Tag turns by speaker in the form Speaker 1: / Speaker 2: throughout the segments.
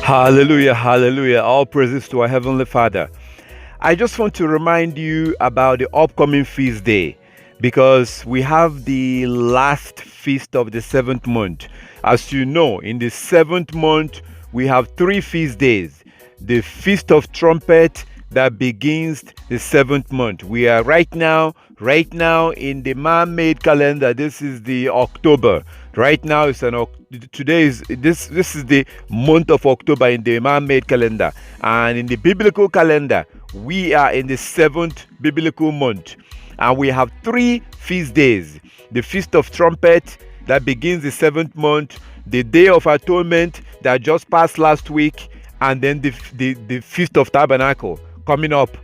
Speaker 1: Hallelujah, hallelujah. All praises to our Heavenly Father. I just want to remind you about the upcoming feast day because we have the last feast of the seventh month. As you know, in the seventh month, we have three feast days. The Feast of Trumpet that begins the seventh month. We are right now in the man-made calendar. This is the October. Right now it's today is this is the month of October in the man-made calendar, and in the biblical calendar we are in the seventh biblical month, and we have three feast days: the Feast of Trumpet that begins the seventh month, the Day of Atonement that just passed last week, and then the Feast of Tabernacle coming up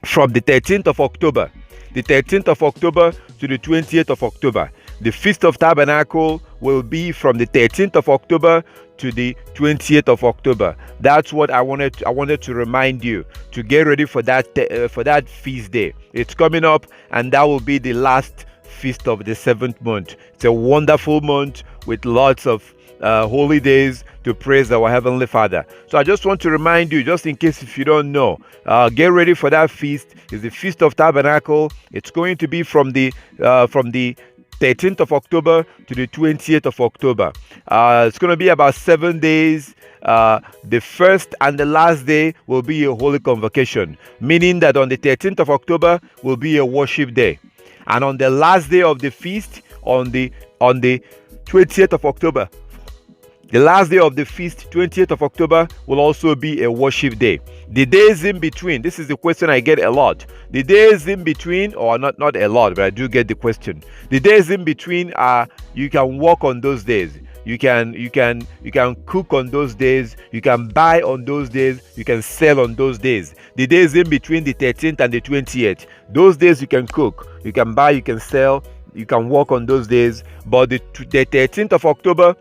Speaker 1: from the 13th of October, the 13th of October to the 20th of October. The Feast of Tabernacle will be from the 13th of October to the 20th of October. That's what I wanted to remind you to get ready for that feast day. It's coming up, and that will be the last feast of the seventh month. It's a wonderful month with lots of holy days to praise our Heavenly Father. So I just want to remind you, just in case if you don't know, get ready for that feast. It's the Feast of Tabernacle. It's going to be from the 13th of October to the 20th of October. It's going to be about 7 days. The first and the last day will be a holy convocation, meaning that on the 13th of October will be a worship day, and on the last day of the feast, on the 20th of October, the last day of the feast, 20th of October, will also be a worship day. The days in between, this is the question I get a lot. The days in between, or not a lot, but I do get the question. The days in between are, you can work on those days. You can cook on those days. You can buy on those days. You can sell on those days. The days in between the 13th and the 20th, those days you can cook, you can buy, you can sell, you can work on those days. But the 13th of October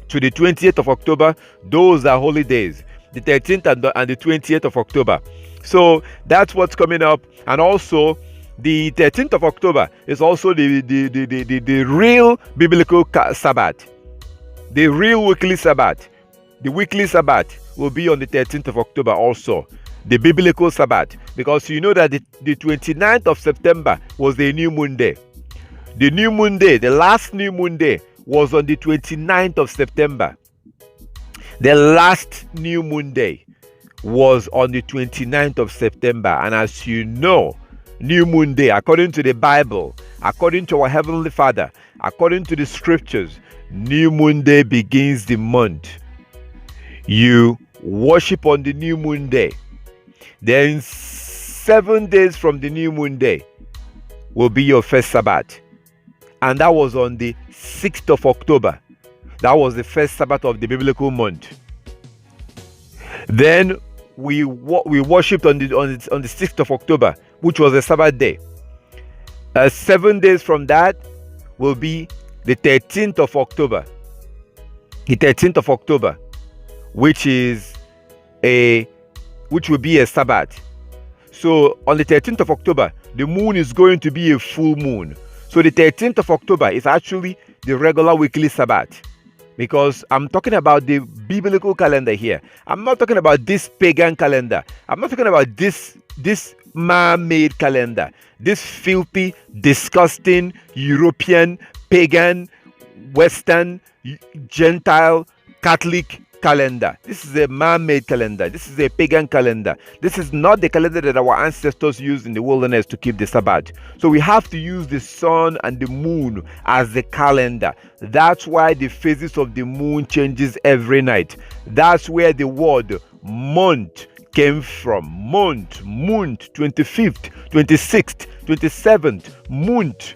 Speaker 1: to the 20th of October, those are holy days. The 13th and the 20th of October. So that's what's coming up. And also, the 13th of October is also the real biblical Sabbath. The real weekly Sabbath. The weekly Sabbath will be on the 13th of October also. The biblical Sabbath. Because you know that the 29th of September was the new moon day. The new moon day, the last new moon day, was on the 29th of September. The last new moon day was on the 29th of September. And as you know, new moon day, according to the Bible, according to our Heavenly Father, according to the scriptures, new moon day begins the month. You worship on the new moon day. Then 7 days from the new moon day will be your first Sabbath. And that was on the 6th of October. That was the first Sabbath of the biblical month. Then we worshipped on the 6th of October, which was a Sabbath day. 7 days from that will be the 13th of October. The 13th of October, which will be a Sabbath. So on the 13th of October, the moon is going to be a full moon. So the 13th of October is actually the regular weekly Sabbath, because I'm talking about the biblical calendar here. I'm not talking about this pagan calendar. I'm not talking about this man-made calendar, this filthy, disgusting, European, pagan, Western, Gentile, Catholic calendar. This is a man-made calendar. This is a pagan calendar. This is not the calendar that our ancestors used in the wilderness to keep the Sabbath. So we have to use the sun and the moon as the calendar. That's why the phases of the moon changes every night. That's where the word month came from. Month, 25th, 26th, 27th, month.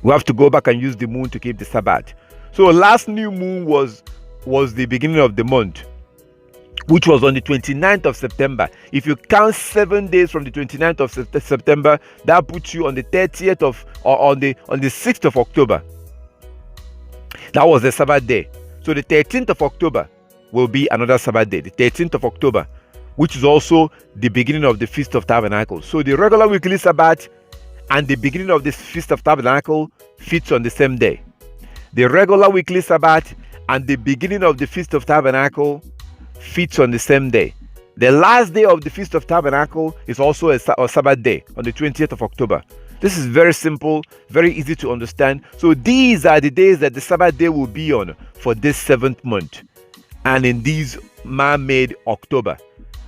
Speaker 1: We have to go back and use the moon to keep the Sabbath. So last new moon was the beginning of the month, which was on the 29th of September. If you count 7 days from the 29th of September, that puts you on the 30th on the 6th of October. That was the Sabbath day. So the 13th of October will be another Sabbath day, the 13th of October, which is also the beginning of the Feast of Tabernacle. So the regular weekly Sabbath and the beginning of this Feast of Tabernacle fits on the same day. The regular weekly Sabbath and the beginning of the Feast of Tabernacle fits on the same day. The last day of the Feast of Tabernacle is also a Sabbath day on the 20th of October. This is very simple, very easy to understand. So these are the days that the Sabbath day will be on for this 7th month and in these man-made October.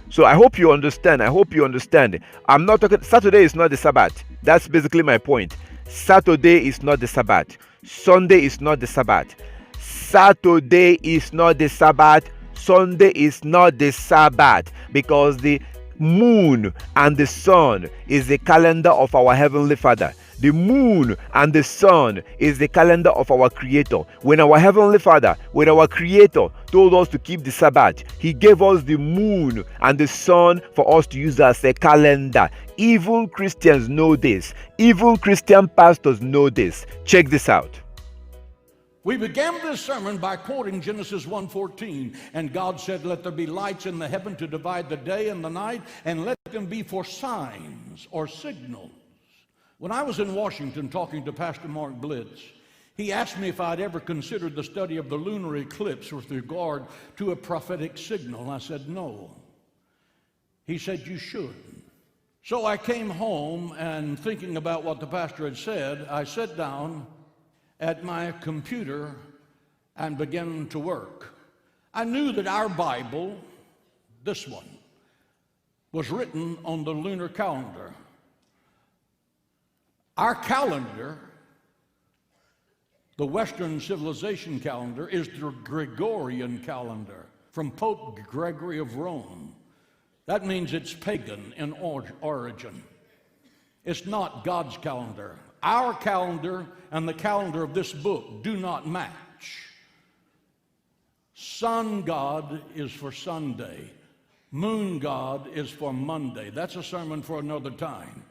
Speaker 1: So I hope you understand. I'm not talking, Saturday is not the Sabbath. That's basically my point. Saturday is not the Sabbath. Sunday is not the Sabbath. Saturday is not the Sabbath. Sunday is not the Sabbath, because the moon and the sun is the calendar of our Heavenly Father. The moon and the sun is the calendar of our Creator. When our Heavenly Father, when our Creator told us to keep the Sabbath, He gave us the moon and the sun for us to use as a calendar. Even Christians know this. Even Christian pastors know this. Check this out.
Speaker 2: We began this sermon by quoting Genesis 1:14, and God said, "Let there be lights in the heaven to divide the day and the night, and let them be for signs or signals." When I was in Washington talking to Pastor Mark Blitz, he asked me if I'd ever considered the study of the lunar eclipse with regard to a prophetic signal. And I said, no. He said, you should. So I came home, and thinking about what the pastor had said, I sat down at my computer and began to work. I knew that our Bible, this one, was written on the lunar calendar. Our calendar, the Western civilization calendar, is the Gregorian calendar from Pope Gregory of Rome. That means it's pagan in origin. It's not God's calendar. Our calendar and the calendar of this book do not match. Sun God is for Sunday. Moon God is for Monday. That's a sermon for another time.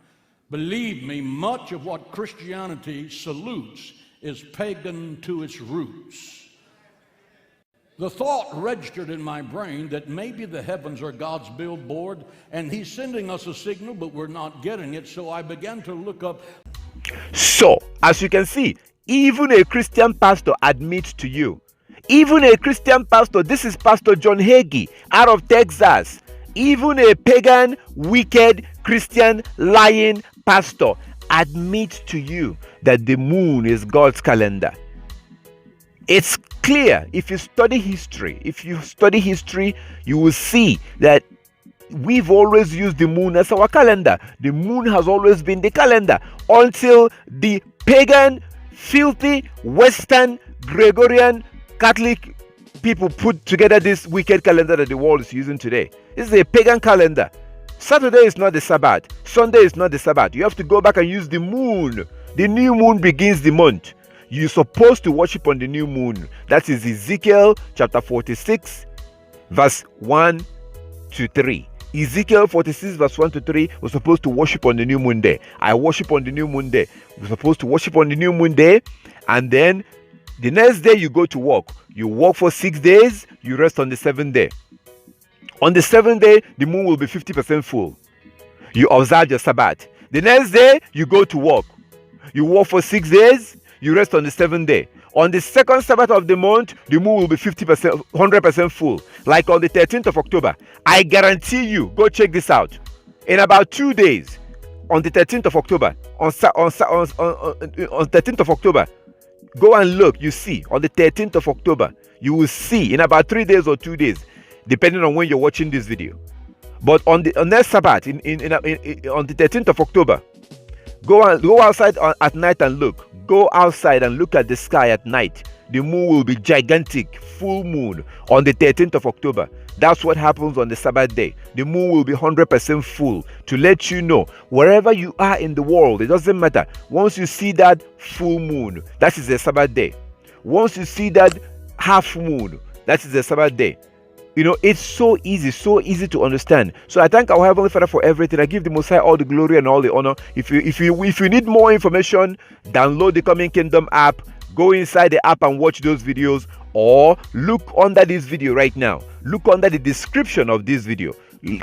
Speaker 2: Believe me, much of what Christianity salutes is pagan to its roots. The thought registered in my brain that maybe the heavens are God's billboard and He's sending us a signal, but we're not getting it. So I began to look up.
Speaker 1: So, as you can see, even a Christian pastor admits to you. Even a Christian pastor, this is Pastor John Hagee out of Texas. Even a pagan, wicked, Christian, lying pastor admits to you that the moon is God's calendar. It's clear. If you study history, you will see that we've always used the moon as our calendar. The moon has always been the calendar until the pagan, filthy, Western, Gregorian, Catholic people put together this wicked calendar that the world is using today. This is a pagan calendar. Saturday is not the Sabbath. Sunday is not the Sabbath. You have to go back and use the moon. The new moon begins the month. You're supposed to worship on the new moon. That is Ezekiel chapter 46, verse 1 to 3. Ezekiel 46 verse 1 to 3, we're supposed to worship on the new moon day. I worship on the new moon day. We're supposed to worship on the new moon day, and then the next day you go to work. You work for 6 days, you rest on the 7th day. On the 7th day, the moon will be 50% full. You observe your Sabbath. The next day, you go to work. You work for 6 days, you rest on the 7th day. On the second Sabbath of the month, the moon will be 50%, 100% full. Like on the 13th of October. I guarantee you, go check this out. In about 2 days, on the 13th of October, on 13th of October, go and look, you see, on the 13th of October, you will see in about 3 days or 2 days, depending on when you're watching this video. But on next Sabbath, on the 13th of October, go outside at night and look. Go outside and look at the sky at night. The moon will be gigantic, full moon on the 13th of October. That's what happens on the Sabbath day. The moon will be 100% full to let you know wherever you are in the world. It doesn't matter. Once you see that full moon, that is the Sabbath day. Once you see that half moon, that is the Sabbath day. You know, it's so easy to understand. So I thank our Heavenly Father for everything. I give the Most High all the glory and all the honor. If you need more information, download the Coming Kingdom app. Go inside the app and watch those videos, or look under this video right now. Look under the description of this video.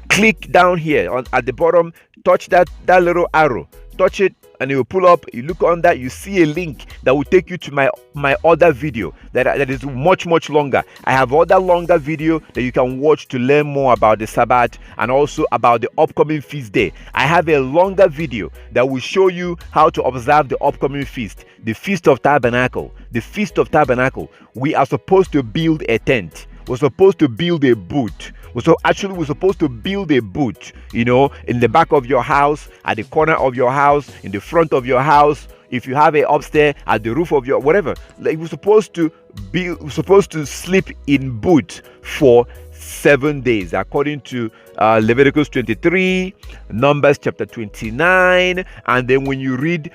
Speaker 1: Click down here at the bottom. Touch that little arrow. Touch it. and you pull up, you look on that, you see a link that will take you to my other video that is much longer. I have other longer video that you can watch to learn more about the Sabbath and also about the upcoming feast day. I have a longer video that will show you how to observe the upcoming feast, the Feast of Tabernacle. The Feast of Tabernacle. We are supposed to build a tent. We're supposed to build a booth. We're supposed to build a booth, in the back of your house, at the corner of your house, in the front of your house. If you have a upstairs, at the roof of your whatever. Like we're supposed to sleep in booth for 7 days, according to Leviticus 23, Numbers chapter 29, and then when you read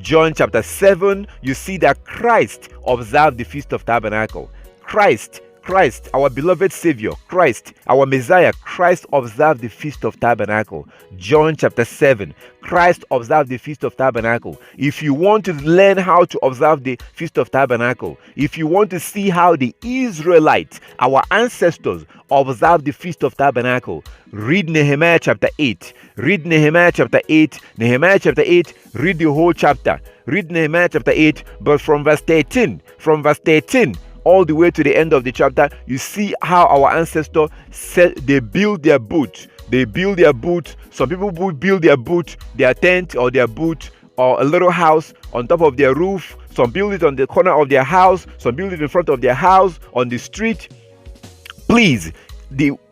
Speaker 1: John chapter 7, you see that Christ observed the Feast of Tabernacle. Christ, our beloved Savior, Christ, our Messiah, Christ observed the Feast of Tabernacle. John chapter 7, Christ observed the Feast of Tabernacle. If you want to learn how to observe the Feast of Tabernacle, if you want to see how the Israelites, our ancestors, observed the Feast of Tabernacle, read Nehemiah chapter 8. Read Nehemiah chapter 8. Nehemiah chapter 8, read the whole chapter. Read Nehemiah chapter 8, but from verse 13, all the way to the end of the chapter, you see how our ancestors said they build their booth. Some people would build their booth, their tent or their booth or a little house on top of their roof. Some build it on the corner of their house. Some build it in front of their house, on the street. Please,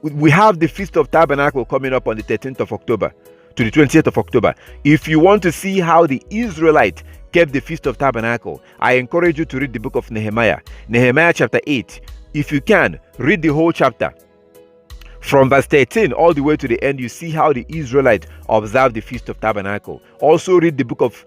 Speaker 1: we have the Feast of Tabernacle coming up on the 13th of October to the 20th of October. If you want to see how the Israelites kept the Feast of Tabernacle, I encourage you to read the book of Nehemiah. Nehemiah chapter 8. If you can, read the whole chapter. From verse 13 all the way to the end, you see how the Israelites observed the Feast of Tabernacle. Also read the book of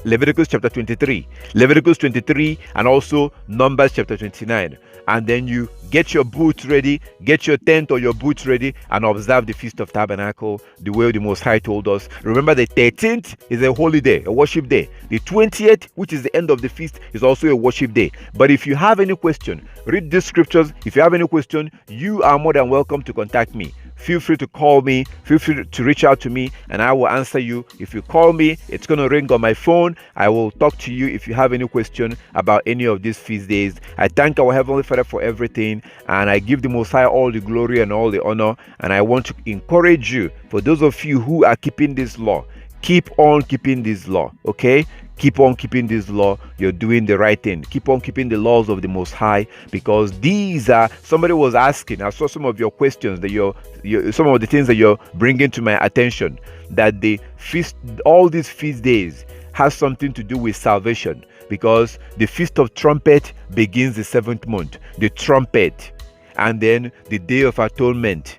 Speaker 1: Leviticus chapter 23. Leviticus 23 and also Numbers chapter 29. And then you get your booth ready, get your tent or your booth ready, and observe the Feast of Tabernacle the way the Most High told us. Remember, the 13th is a holy day, a worship day. The 20th, which is the end of the feast, is also a worship day. But if you have any question, read these scriptures. If you have any question, you are more than welcome to contact me. Feel free to call me, feel free to reach out to me, and I will answer you. If you call me, it's going to ring on my phone. I will talk to you if you have any question about any of these feast days. I thank our Heavenly Father for everything, and I give the Most High all the glory and all the honor. And I want to encourage you, for those of you who are keeping this law, keep on keeping this law, okay? Keep on keeping this law. You're doing the right thing. Keep on keeping the laws of the Most High, because these are, somebody was asking, I saw some of your questions that some of the things that you're bringing to my attention, that the feast, all these feast days has something to do with salvation, because the Feast of Trumpet begins the 7th month, the trumpet, and then the Day of Atonement,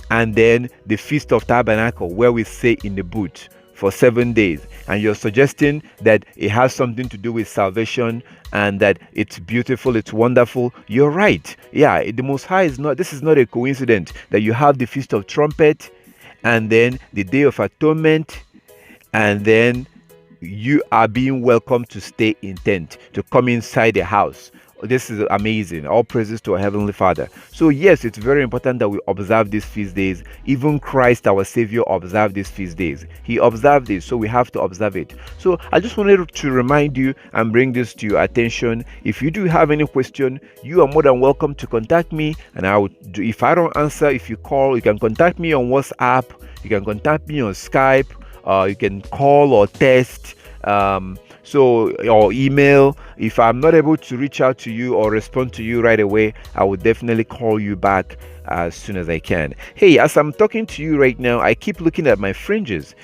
Speaker 1: and then the Feast of Tabernacle, where we stay in the booth for 7 days. And you're suggesting that it has something to do with salvation and that it's beautiful, it's wonderful. You're right. Yeah, the Most High this is not a coincidence that you have the Feast of Trumpet and then the Day of Atonement, and then you are being welcomed to stay in tent, to come inside the house. This is amazing. All praises to our Heavenly Father. So yes, it's very important that we observe these feast days. Even Christ, our Savior, observed these feast days. He observed it, so we have to observe it. So I just wanted to remind you and bring this to your attention. If you do have any question, you are more than welcome to contact me, and if I don't answer, if you call, you can contact me on WhatsApp, you can contact me on Skype, you can call or text, or email. If I'm not able to reach out to you or respond to you right away, I will definitely call you back as soon as I can. Hey, as I'm talking to you right now, I keep looking at my fringes.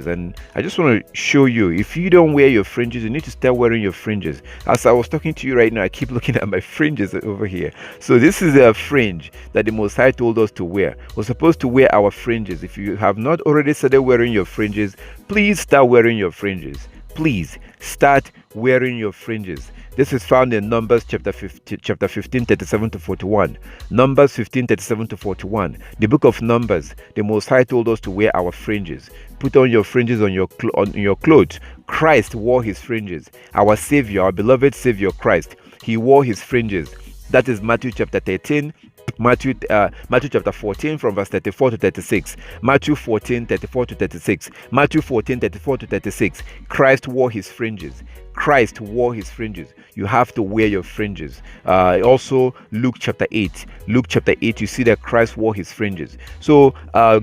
Speaker 1: And I just want to show you, if you don't wear your fringes, you need to start wearing your fringes. As I was talking to you right now, I keep looking at my fringes over here. So this is a fringe that the Most High told us to wear. We're supposed to wear our fringes. If you have not already started wearing your fringes, please start wearing your fringes. Please start wearing your fringes. This is found in Numbers chapter 15, 37 to 41. Numbers 15, 37 to 41. The book of Numbers, the Most High told us to wear our fringes. Put on your fringes on your clothes. Christ wore his fringes. Our Savior, our beloved Savior Christ, he wore his fringes. That is Matthew chapter 13, Matthew chapter 14 from verse 34 to 36. Matthew 14, 34 to 36. Matthew 14, 34 to 36. Christ wore his fringes. Christ wore his fringes. You have to wear your fringes. Also, Luke chapter 8. Luke chapter 8, you see that Christ wore his fringes. So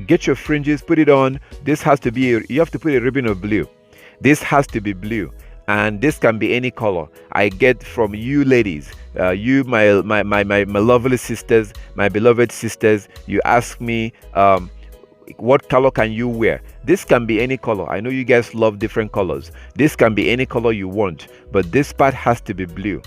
Speaker 1: get your fringes, put it on. This has to be, you have to put a ribbon of blue. This has to be blue. And this can be any color. I get from you ladies, you my lovely sisters, my beloved sisters, you ask me, what color can you wear? This can be any color. I know you guys love different colors. This can be any color you want, but this part has to be blue.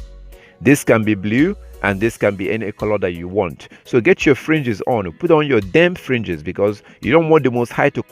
Speaker 1: This can be blue, and this can be any color that you want. So get your fringes on. Put on your damn fringes, because you don't want the Most High to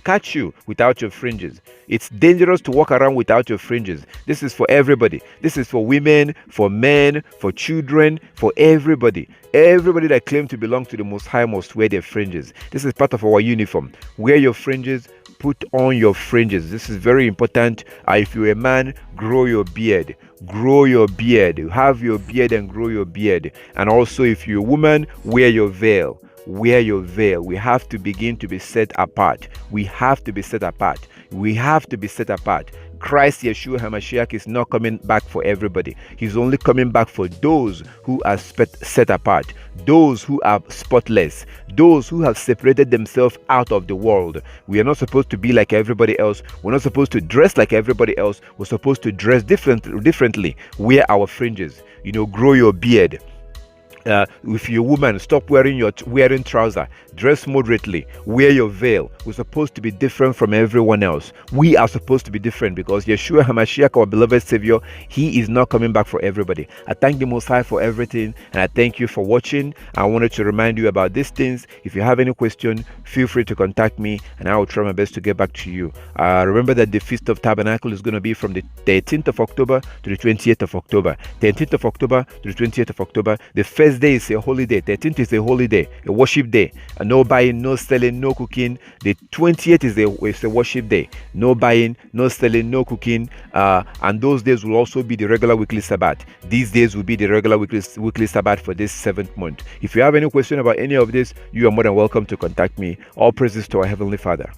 Speaker 1: catch you without your fringes. It's dangerous to walk around without your fringes. This is for everybody. This is for women, for men, for children, for everybody. Everybody that claims to belong to the Most High must wear their fringes. This is part of our uniform. Wear your fringes. Put on your fringes. This is very important. If you're a man, grow your beard. Grow your beard. Have your beard and grow your beard. And also, if you're a woman, wear your veil. Wear your veil. We have to begin to be set apart. We have to be set apart. We have to be set apart. Christ Yeshua HaMashiach is not coming back for everybody. He's only coming back for those who are set apart, those who are spotless, those who have separated themselves out of the world. We are not supposed to be like everybody else. We're not supposed to dress like everybody else. We're supposed to dress differently. Wear our fringes. Grow your beard. If you're a woman, stop wearing trousers. Dress moderately. Wear your veil. We're supposed to be different from everyone else. We are supposed to be different, because Yeshua HaMashiach, our beloved Savior, he is not coming back for everybody. I thank the Most High for everything, and I thank you for watching. I wanted to remind you about these things. If you have any question, feel free to contact me, and I will try my best to get back to you. Remember that the Feast of Tabernacle is going to be from the 13th of October to the 28th of October. 13th of October to the 28th of October. The first day is a holiday. 13th is a holiday, a worship day. No buying, no selling, no cooking. The 20th is a worship day. No buying, no selling, no cooking. And those days will also be the regular weekly Sabbath. These days will be the regular weekly Sabbath for this 7th month. If you have any question about any of this, you are more than welcome to contact me. All praises to our Heavenly Father.